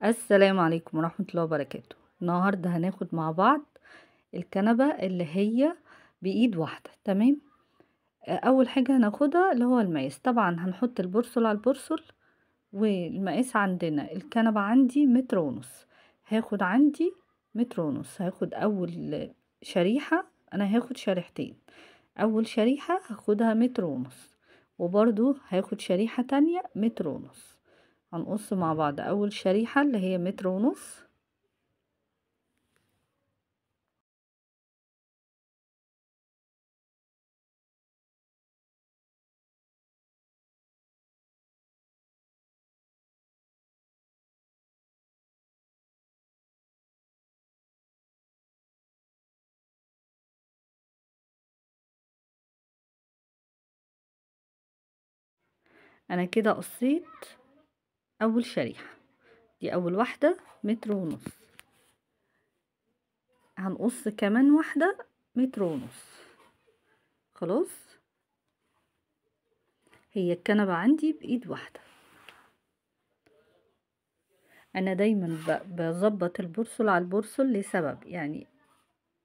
السلام عليكم ورحمة الله وبركاته. النهاردة هناخد مع بعض الكنبة اللي هي بإيد واحدة. تمام. أول حاجة هناخدها اللي هو المقاس. طبعا هنحط البرسل على البرسل، والمقاس عندنا الكنبة عندي 1.5 متر. هاخد عندي 1.5 متر. هاخد أول شريحة، أنا هاخد شريحتين. أول شريحة هاخدها 1.5 متر، وبرضو هاخد شريحة تانية 1.5 متر. هنقص مع بعض أول شريحة اللي هي 1.5 متر. انا كده قصيت اول شريحة، دي اول واحدة 1.5 متر. هنقص كمان واحدة 1.5 متر. خلاص، هي الكنبة عندي بايد واحدة. انا دايما بظبط البرسل على البرسل لسبب، يعني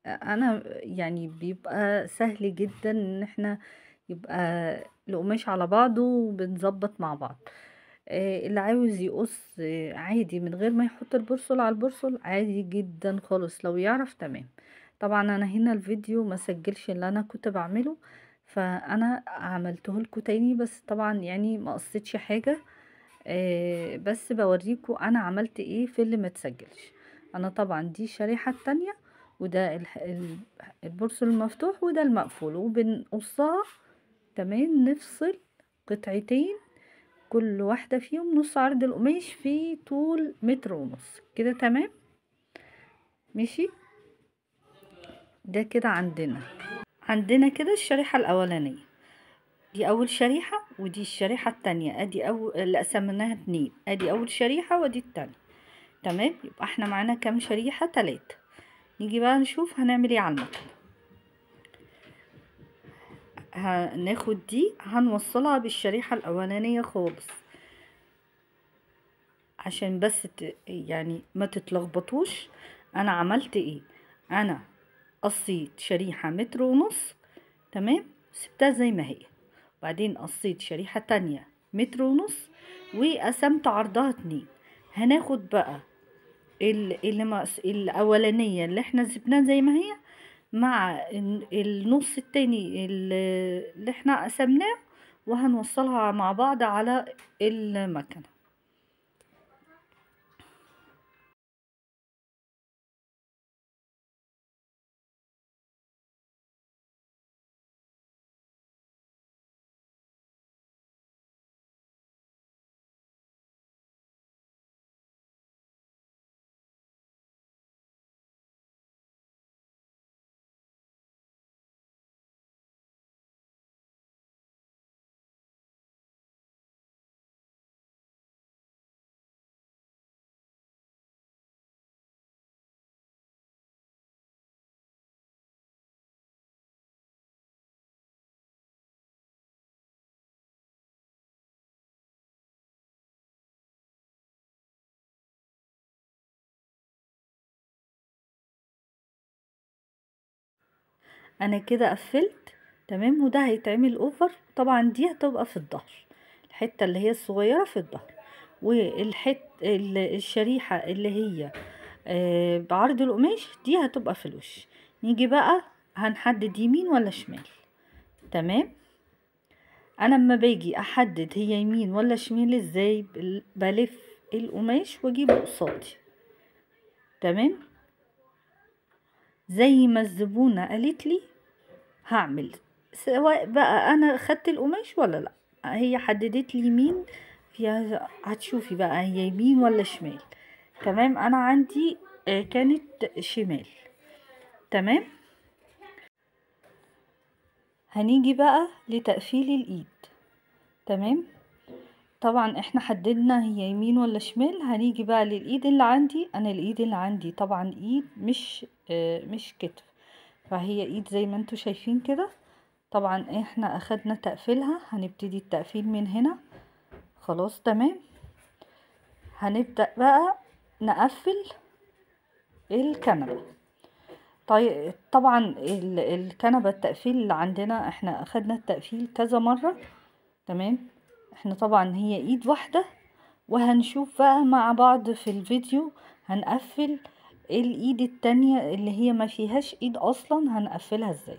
انا يعني بيبقى سهل جدا ان احنا يبقى القماش على بعضه وبنظبط مع بعض. اللي عاوز يقص عادي من غير ما يحط البرسل على البرسل عادي جدا خالص لو يعرف. تمام. طبعا انا هنا الفيديو ما سجلش اللي انا كنت بعمله، فانا عملته لكم تاني، بس طبعا يعني ما قصيتش حاجة. بس بوريكم انا عملت ايه في اللي ما تسجلش. انا طبعا دي الشريحة التانية، وده البرسل المفتوح وده المقفول، وبنقصها. تمام. نفصل قطعتين، كل واحدة فيهم نص عرض القماش في طول 1.5 متر كده. تمام. ماشي. ده كده عندنا كده الشريحة الأولانية، دي أول شريحة، ودي الشريحة التانية. ادي اللي قسمناها 2، ادي أول شريحة ودي التانية. تمام. يبقى احنا معانا كام شريحة؟ 3. نيجي بقى نشوف هنعمل ايه على المكنة. هناخد دي هنوصلها بالشريحة الأولانية خالص، عشان بس يعني ما تتلخبطوش. انا عملت ايه؟ انا قصيت شريحة 1.5 متر. تمام. سبتها زي ما هي، وبعدين قصيت شريحة تانية 1.5 متر، وقسمت عرضها 2. هناخد بقى الأولانية اللي احنا سبناها زي ما هي، مع النص التاني اللي احنا قسمناه، وهنوصلها مع بعض على المكنة. انا كده قفلت. تمام. وده هيتعمل اوفر. طبعا دي هتبقى في الظهر، الحتة اللي هي الصغيرة في الظهر، الشريحة اللي هي بعرض القماش دي هتبقى في الوش. نيجي بقى هنحدد يمين ولا شمال. تمام. انا لما باجي احدد هي يمين ولا شمال ازاي، بلف القماش واجيبه قصادي. تمام. زي ما الزبونة قالت لي هعمل، سواء بقى انا خدت القماش ولا لا. هي حددت لي يمين، فيها هتشوفي بقى هي يمين ولا شمال. تمام. انا عندي كانت شمال. تمام. هنيجي بقى لتقفيل الايد. تمام. طبعا احنا حددنا هي يمين ولا شمال. هنيجي بقى للايد اللي عندي. انا الايد اللي عندي طبعا ايد مش كتف، فهي ايد زي ما انتوا شايفين كده. طبعا احنا اخدنا تقفيلها، هنبتدي التقفيل من هنا. خلاص. تمام. هنبدأ بقى نقفل الكنبة. طيب طبعا الكنبة التقفيل اللي عندنا احنا اخدنا التقفيل كذا مرة، تمام. احنا طبعا هي ايد واحدة، وهنشوف بقى مع بعض في الفيديو هنقفل الايد التانية اللي هي ما فيهاش ايد اصلا هنقفلها ازاي.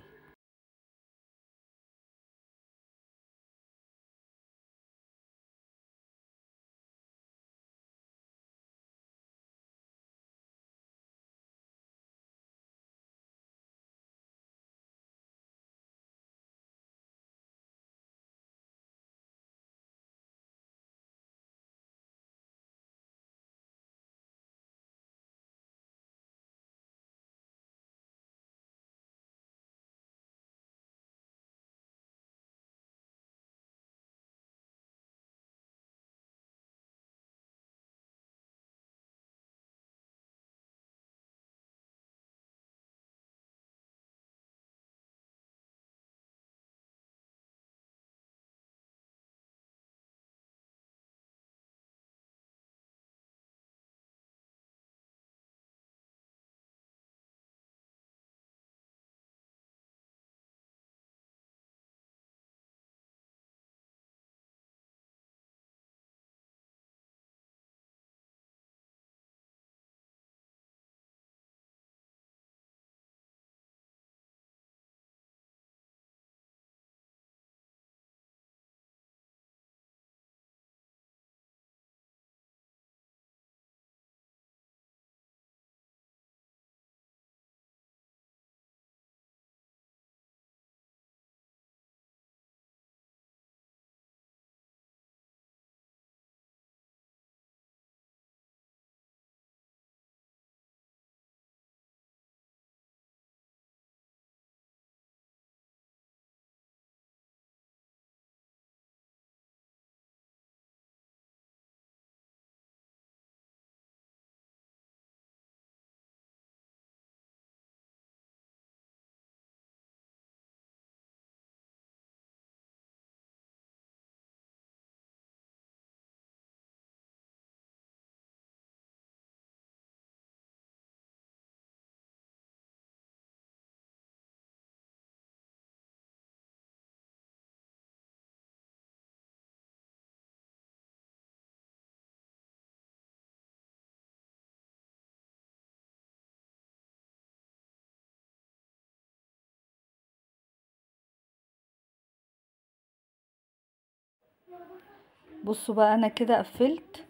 بصوا بقى انا كده قفلت.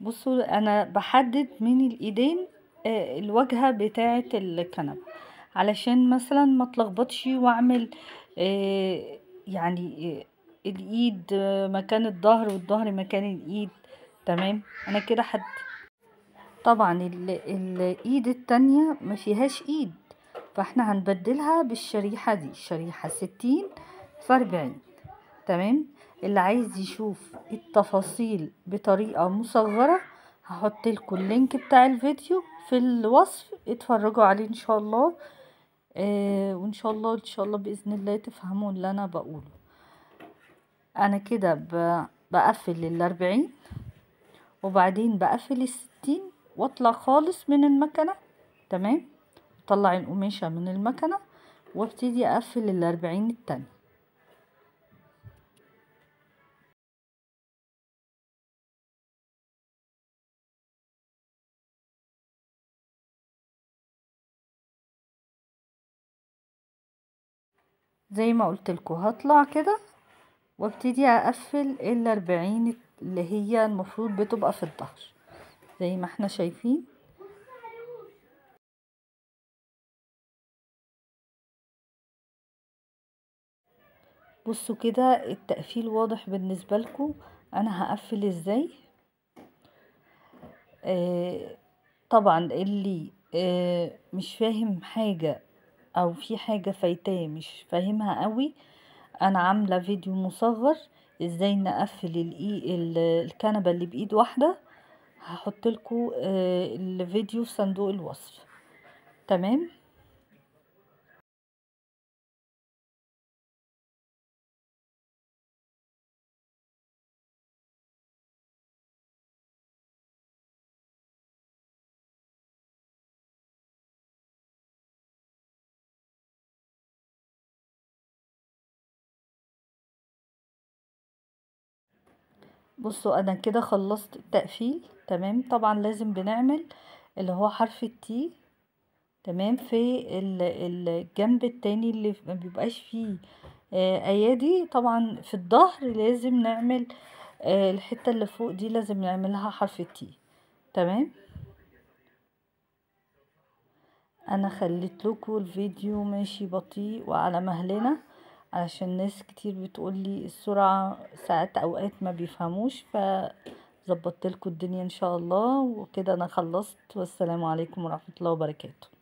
بصوا انا بحدد من الايدين الواجهة بتاعة الكنبة، علشان مثلا ما اتلخبطش واعمل يعني الايد مكان الظهر والظهر مكان الايد. تمام انا كده طبعا الايد التانية ما فيهاش ايد، فاحنا هنبدلها بالشريحة دي، شريحة 60 في 40. تمام. اللي عايز يشوف التفاصيل بطريقة مصغرة هحط لكم اللينك بتاع الفيديو في الوصف، اتفرجوا عليه ان شاء الله. وان شاء الله ان شاء الله باذن الله تفهموا اللي انا بقوله. انا كده بقفل ال40، وبعدين بقفل ال60 واطلع خالص من المكنة. تمام. اطلع القماشة من المكنة وابتدي اقفل ال40 التانية. زي ما قلت لكم هطلع كده وابتدي اقفل ال40 اللي هي المفروض بتبقى في الظهر زي ما احنا شايفين. بصوا كده التقفيل واضح بالنسبة لكم انا هقفل ازاي. طبعا اللي مش فاهم حاجة او في حاجة فايتاه مش فاهمها قوي، انا عاملة فيديو مصغر ازاي نقفل الكنبة اللي بايد واحدة، هحط لكم الفيديو في صندوق الوصف. تمام. بصوا انا كده خلصت التقفيل تمام. طبعا لازم بنعمل اللي هو حرف التي تمام في الجنب التاني اللي ما بيبقاش فيه ايادي. طبعا في الظهر لازم نعمل الحتة اللي فوق دي لازم نعملها حرف التي تمام. انا خليت لكم الفيديو ماشي بطيء وعلى مهلنا علشان ناس كتير بتقولي السرعة ساعات اوقات ما بيفهموش، فظبطت لكم الدنيا ان شاء الله. وكده انا خلصت، والسلام عليكم ورحمة الله وبركاته.